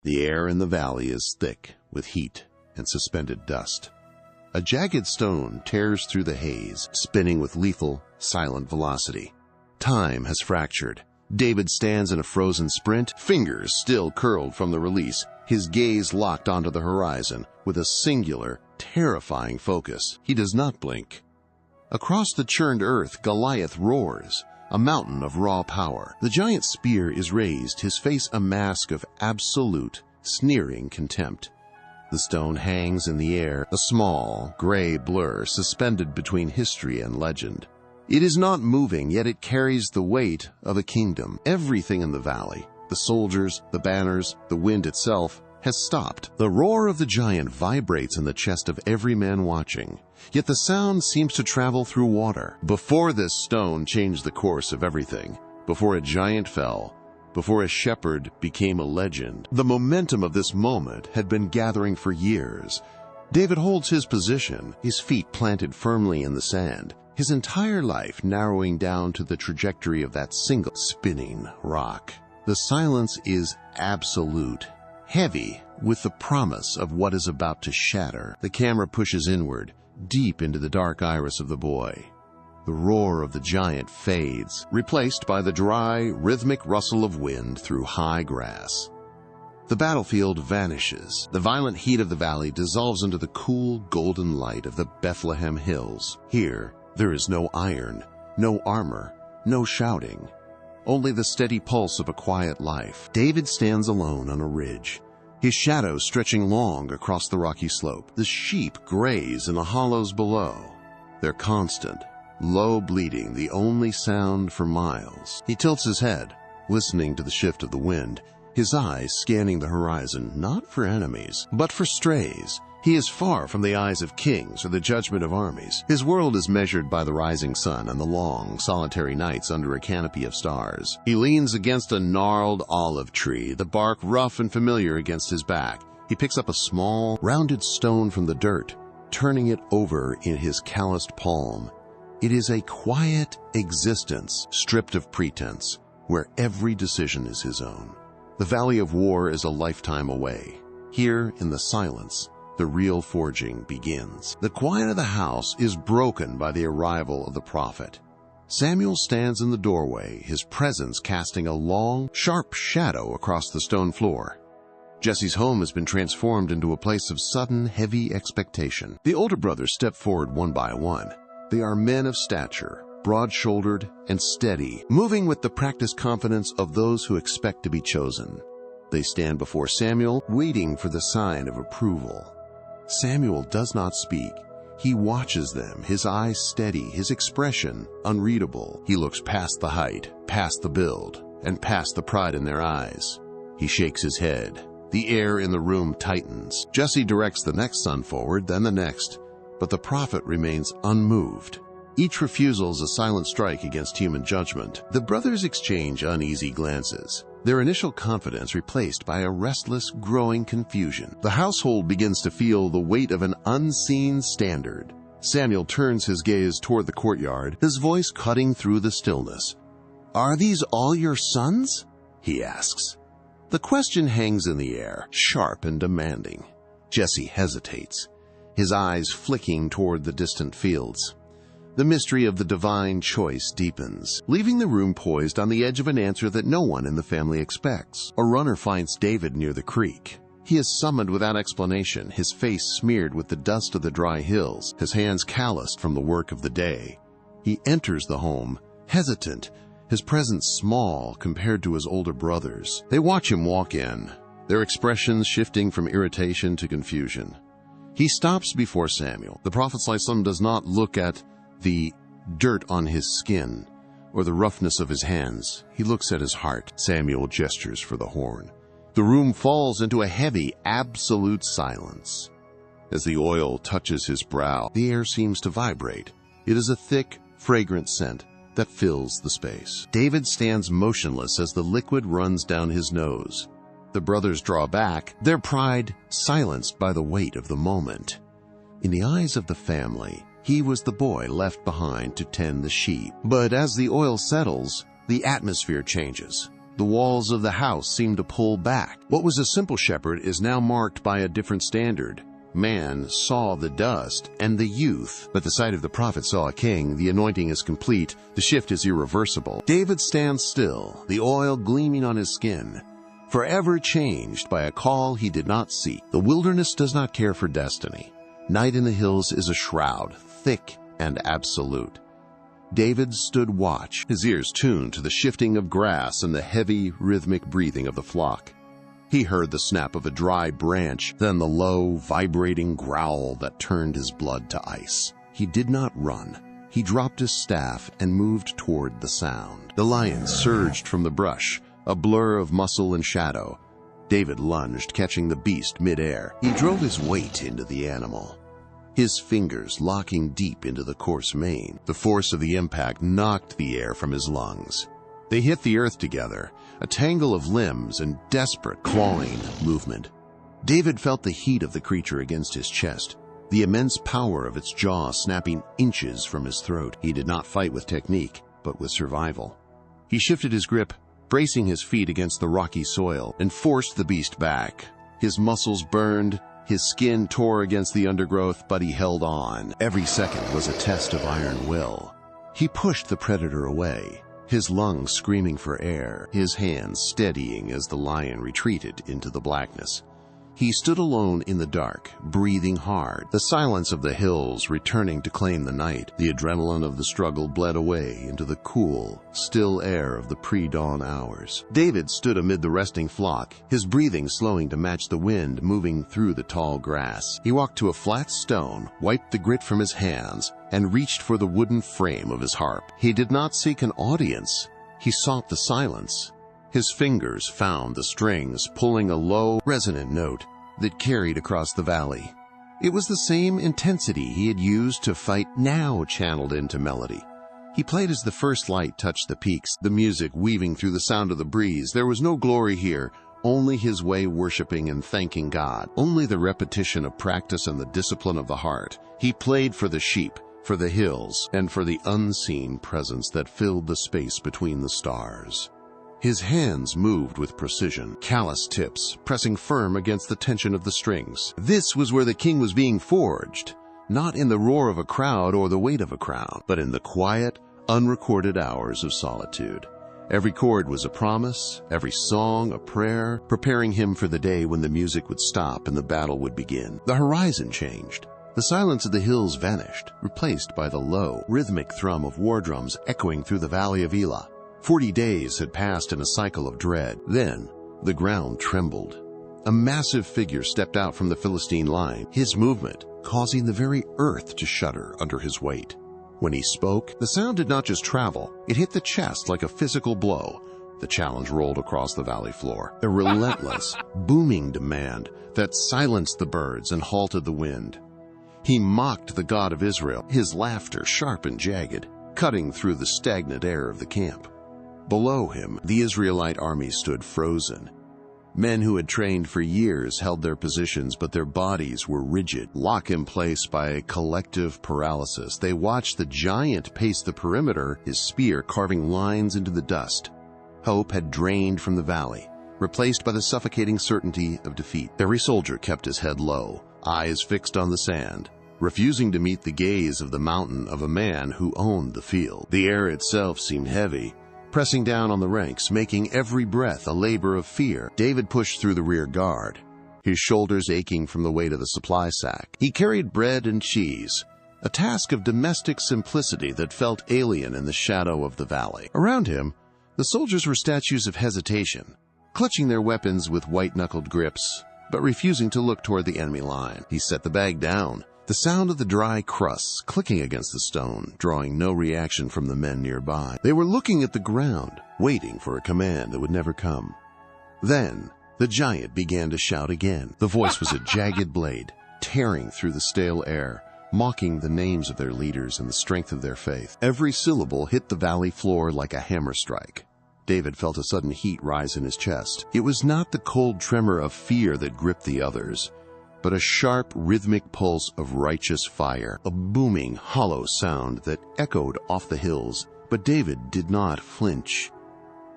The air in the valley is thick with heat and suspended dust. A jagged stone tears through the haze, spinning with lethal, silent velocity. Time has fractured. David stands in a frozen sprint, fingers still curled from the release, his gaze locked onto the horizon with a singular, terrifying focus. He does not blink. Across the churned earth, Goliath roars, a mountain of raw power. The giant spear is raised, his face a mask of absolute, sneering contempt. The stone hangs in the air, a small, gray blur suspended between history and legend. It is not moving, yet it carries the weight of a kingdom. Everything in the valley, the soldiers, the banners, the wind itself, has stopped. The roar of the giant vibrates in the chest of every man watching, yet the sound seems to travel through water. Before this stone changed the course of everything, before a giant fell, before a shepherd became a legend, the momentum of this moment had been gathering for years. David holds his position, his feet planted firmly in the sand, his entire life narrowing down to the trajectory of that single spinning rock. The silence is absolute, heavy with the promise of what is about to shatter. The camera pushes inward, deep into the dark iris of the boy. The roar of the giant fades, replaced by the dry, rhythmic rustle of wind through high grass. The battlefield vanishes. The violent heat of the valley dissolves into the cool, golden light of the Bethlehem hills. Here, there is no iron, no armor, no shouting, only the steady pulse of a quiet life. David stands alone on a ridge, his shadow stretching long across the rocky slope. The sheep graze in the hollows below, their constant, low bleating the only sound for miles. He tilts his head, listening to the shift of the wind, his eyes scanning the horizon, not for enemies, but for strays. He is far from the eyes of kings or the judgment of armies. His world is measured by the rising sun and the long, solitary nights under a canopy of stars. He leans against a gnarled olive tree, the bark rough and familiar against his back. He picks up a small, rounded stone from the dirt, turning it over in his calloused palm. It is a quiet existence, stripped of pretense, where every decision is his own. The Valley of War is a lifetime away. Here, in the silence, the real forging begins. The quiet of the house is broken by the arrival of the prophet. Samuel stands in the doorway, his presence casting a long, sharp shadow across the stone floor. Jesse's home has been transformed into a place of sudden, heavy expectation. The older brothers step forward one by one. They are men of stature, broad-shouldered and steady, moving with the practiced confidence of those who expect to be chosen. They stand before Samuel, waiting for the sign of approval. Samuel does not speak. He watches them, his eyes steady, his expression unreadable. He looks past the height, past the build, and past the pride in their eyes. He shakes his head. The air in the room tightens. Jesse directs the next son forward, then the next, but the prophet remains unmoved. Each refusal is a silent strike against human judgment. The brothers exchange uneasy glances, their initial confidence replaced by a restless, growing confusion. The household begins to feel the weight of an unseen standard. Samuel turns his gaze toward the courtyard, his voice cutting through the stillness. "Are these all your sons?" he asks. The question hangs in the air, sharp and demanding. Jesse hesitates, his eyes flicking toward the distant fields. The mystery of the divine choice deepens, leaving the room poised on the edge of an answer that no one in the family expects. A runner finds David near the creek. He is summoned without explanation, his face smeared with the dust of the dry hills, his hands calloused from the work of the day. He enters the home, hesitant, his presence small compared to his older brothers. They watch him walk in, their expressions shifting from irritation to confusion. He stops before Samuel. The prophet does not look at the dirt on his skin or the roughness of his hands. He looks at his heart. Samuel gestures for the horn. The room falls into a heavy, absolute silence. As the oil touches his brow, the air seems to vibrate. It is a thick, fragrant scent that fills the space. David stands motionless as the liquid runs down his nose. The brothers draw back, their pride silenced by the weight of the moment. In the eyes of the family, he was the boy left behind to tend the sheep. But as the oil settles, the atmosphere changes. The walls of the house seemed to pull back. What was a simple shepherd is now marked by a different standard. Man saw the dust and the youth, but the sight of the prophet saw a king. The anointing is complete. The shift is irreversible. David stands still, the oil gleaming on his skin, forever changed by a call he did not seek. The wilderness does not care for destiny. Night in the hills is a shroud, thick and absolute. David stood watch, his ears tuned to the shifting of grass and the heavy, rhythmic breathing of the flock. He heard the snap of a dry branch, then the low, vibrating growl that turned his blood to ice. He did not run. He dropped his staff and moved toward the sound. The lion surged from the brush, a blur of muscle and shadow. David lunged, catching the beast mid-air. He drove his weight into the animal, his fingers locking deep into the coarse mane. The force of the impact knocked the air from his lungs. They hit the earth together, a tangle of limbs and desperate clawing movement. David felt the heat of the creature against his chest, the immense power of its jaw snapping inches from his throat. He did not fight with technique, but with survival. He shifted his grip, bracing his feet against the rocky soil, and forced the beast back. His muscles burned, his skin tore against the undergrowth, but he held on. Every second was a test of iron will. He pushed the predator away, his lungs screaming for air, his hands steadying as the lion retreated into the blackness. He stood alone in the dark, breathing hard, the silence of the hills returning to claim the night. The adrenaline of the struggle bled away into the cool, still air of the pre-dawn hours. David stood amid the resting flock, his breathing slowing to match the wind moving through the tall grass. He walked to a flat stone, wiped the grit from his hands, and reached for the wooden frame of his harp. He did not seek an audience. He sought the silence. His fingers found the strings, pulling a low, resonant note that carried across the valley. It was the same intensity he had used to fight, now channeled into melody. He played as the first light touched the peaks, the music weaving through the sound of the breeze. There was no glory here, only his way worshiping and thanking God, only the repetition of practice and the discipline of the heart. He played for the sheep, for the hills, and for the unseen presence that filled the space between the stars. His hands moved with precision, callous tips pressing firm against the tension of the strings. This was where the king was being forged, not in the roar of a crowd or the weight of a crown, but in the quiet, unrecorded hours of solitude. Every chord was a promise, every song a prayer, preparing him for the day when the music would stop and the battle would begin. The horizon changed. The silence of the hills vanished, replaced by the low, rhythmic thrum of war drums echoing through the valley of Elah. 40 days had passed in a cycle of dread. Then, the ground trembled. A massive figure stepped out from the Philistine line, his movement causing the very earth to shudder under his weight. When he spoke, the sound did not just travel, it hit the chest like a physical blow. The challenge rolled across the valley floor, a relentless, booming demand that silenced the birds and halted the wind. He mocked the God of Israel, his laughter sharp and jagged, cutting through the stagnant air of the camp. Below him, the Israelite army stood frozen. Men who had trained for years held their positions, but their bodies were rigid, locked in place by a collective paralysis. They watched the giant pace the perimeter, his spear carving lines into the dust. Hope had drained from the valley, replaced by the suffocating certainty of defeat. Every soldier kept his head low, eyes fixed on the sand, refusing to meet the gaze of the mountain of a man who owned the field. The air itself seemed heavy, pressing down on the ranks, making every breath a labor of fear. David pushed through the rear guard, his shoulders aching from the weight of the supply sack. He carried bread and cheese, a task of domestic simplicity that felt alien in the shadow of the valley. Around him, the soldiers were statues of hesitation, clutching their weapons with white-knuckled grips, but refusing to look toward the enemy line. He set the bag down, the sound of the dry crusts clicking against the stone, drawing no reaction from the men nearby. They were looking at the ground, waiting for a command that would never come. Then, the giant began to shout again. The voice was a jagged blade, tearing through the stale air, mocking the names of their leaders and the strength of their faith. Every syllable hit the valley floor like a hammer strike. David felt a sudden heat rise in his chest. It was not the cold tremor of fear that gripped the others, but a sharp, rhythmic pulse of righteous fire, a booming, hollow sound that echoed off the hills. But David did not flinch.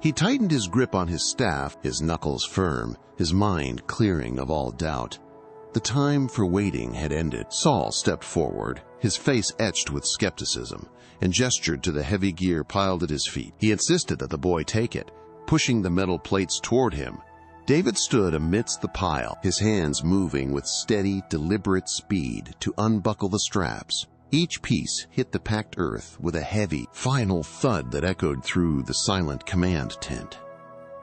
He tightened his grip on his staff, his knuckles firm, his mind clearing of all doubt. The time for waiting had ended. Saul stepped forward, his face etched with skepticism, and gestured to the heavy gear piled at his feet. He insisted that the boy take it, pushing the metal plates toward him. David stood amidst the pile, his hands moving with steady, deliberate speed to unbuckle the straps. Each piece hit the packed earth with a heavy, final thud that echoed through the silent command tent.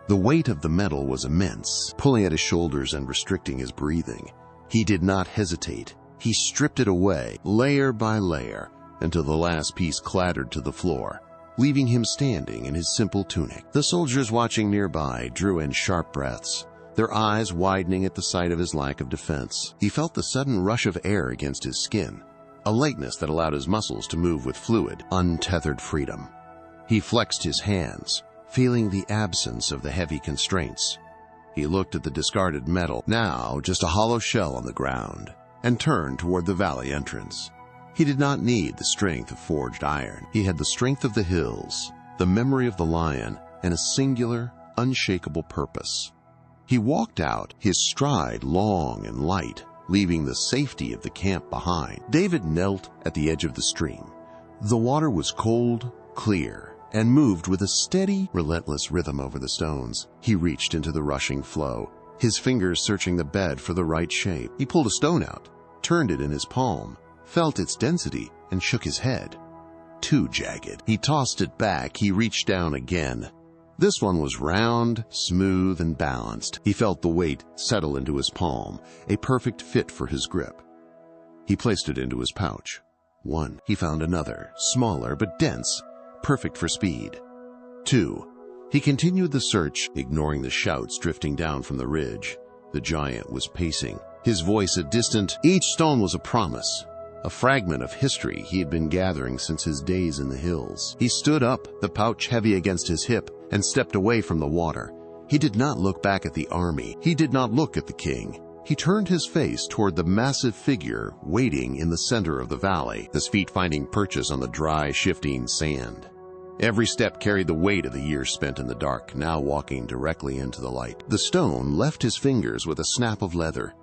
The weight of the metal was immense, pulling at his shoulders and restricting his breathing. He did not hesitate. He stripped it away, layer by layer, until the last piece clattered to the floor, leaving him standing in his simple tunic. The soldiers watching nearby drew in sharp breaths, their eyes widening at the sight of his lack of defense. He felt the sudden rush of air against his skin, a lightness that allowed his muscles to move with fluid, untethered freedom. He flexed his hands, feeling the absence of the heavy constraints. He looked at the discarded metal, now just a hollow shell on the ground, and turned toward the valley entrance. He did not need the strength of forged iron. He had the strength of the hills, the memory of the lion, and a singular, unshakable purpose. He walked out, his stride long and light, leaving the safety of the camp behind. David knelt at the edge of the stream. The water was cold, clear, and moved with a steady, relentless rhythm over the stones. He reached into the rushing flow, his fingers searching the bed for the right shape. He pulled a stone out, turned it in his palm, felt its density, and shook his head. Too jagged. He tossed it back. He reached down again. This one was round, smooth, and balanced. He felt the weight settle into his palm, a perfect fit for his grip. He placed it into his pouch. One. He found another, smaller but dense, perfect for speed. Two. He continued the search, ignoring the shouts drifting down from the ridge. The giant was pacing, his voice a distant, each stone was a promise, a fragment of history he had been gathering since his days in the hills. He stood up, the pouch heavy against his hip, and stepped away from the water. He did not look back at the army. He did not look at the king. He turned his face toward the massive figure waiting in the center of the valley, his feet finding purchase on the dry, shifting sand. Every step carried the weight of the years spent in the dark, now walking directly into the light. The stone left his fingers with a snap of leather.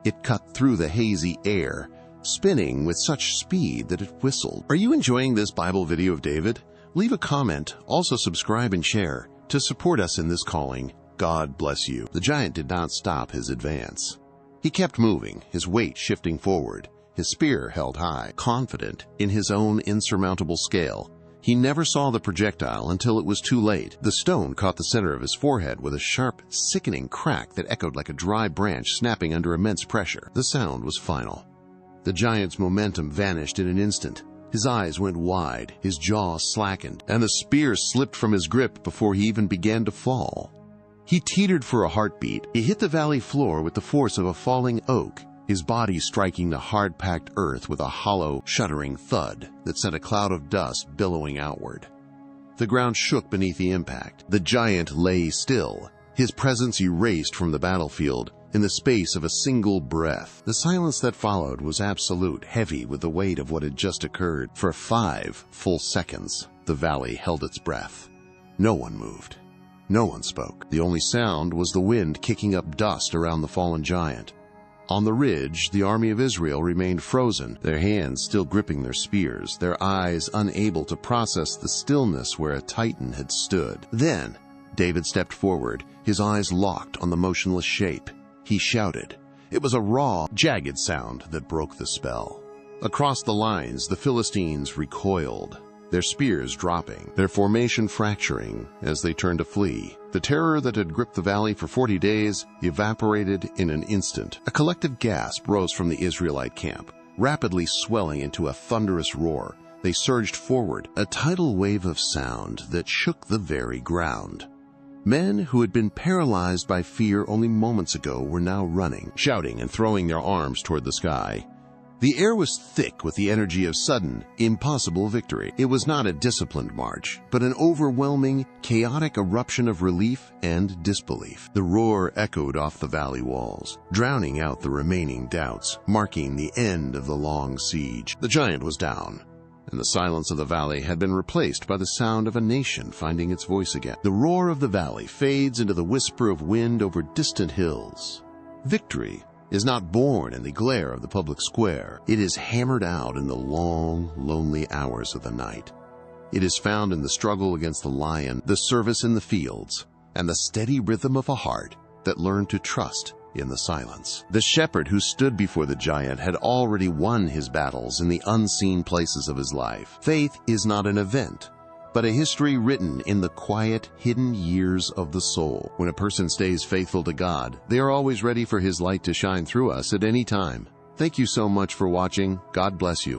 It cut through the hazy air, spinning with such speed that it whistled. Are you enjoying this Bible video of David? Leave a comment, also subscribe and share to support us in this calling. God bless you. The giant did not stop his advance. He kept moving, his weight shifting forward, his spear held high, confident in his own insurmountable scale. He never saw the projectile until it was too late. The stone caught the center of his forehead with a sharp, sickening crack that echoed like a dry branch snapping under immense pressure. The sound was final. The giant's momentum vanished in an instant. His eyes went wide, his jaw slackened, and the spear slipped from his grip before he even began to fall. He teetered for a heartbeat. He hit the valley floor with the force of a falling oak, his body striking the hard-packed earth with a hollow, shuddering thud that sent a cloud of dust billowing outward. The ground shook beneath the impact. The giant lay still, his presence erased from the battlefield in the space of a single breath. The silence that followed was absolute, heavy with the weight of what had just occurred. For 5 full seconds, the valley held its breath. No one moved. No one spoke. The only sound was the wind kicking up dust around the fallen giant. On the ridge, the army of Israel remained frozen, their hands still gripping their spears, their eyes unable to process the stillness where a titan had stood. Then, David stepped forward, his eyes locked on the motionless shape. He shouted. It was a raw, jagged sound that broke the spell. Across the lines, the Philistines recoiled, their spears dropping, their formation fracturing as they turned to flee. The terror that had gripped the valley for 40 days evaporated in an instant. A collective gasp rose from the Israelite camp, rapidly swelling into a thunderous roar. They surged forward, a tidal wave of sound that shook the very ground. Men who had been paralyzed by fear only moments ago were now running, shouting and throwing their arms toward the sky. The air was thick with the energy of sudden, impossible victory. It was not a disciplined march, but an overwhelming, chaotic eruption of relief and disbelief. The roar echoed off the valley walls, drowning out the remaining doubts, marking the end of the long siege. The giant was down. and the silence of the valley had been replaced by the sound of a nation finding its voice again. The roar of the valley fades into the whisper of wind over distant hills. Victory is not born in the glare of the public square. It is hammered out in the long, lonely hours of the night. It is found in the struggle against the lion, the service in the fields, and the steady rhythm of a heart that learned to trust in the silence. The shepherd who stood before the giant had already won his battles in the unseen places of his life. Faith is not an event, but a history written in the quiet, hidden years of the soul. When a person stays faithful to God, they are always ready for His light to shine through us at any time. Thank you so much for watching. God bless you.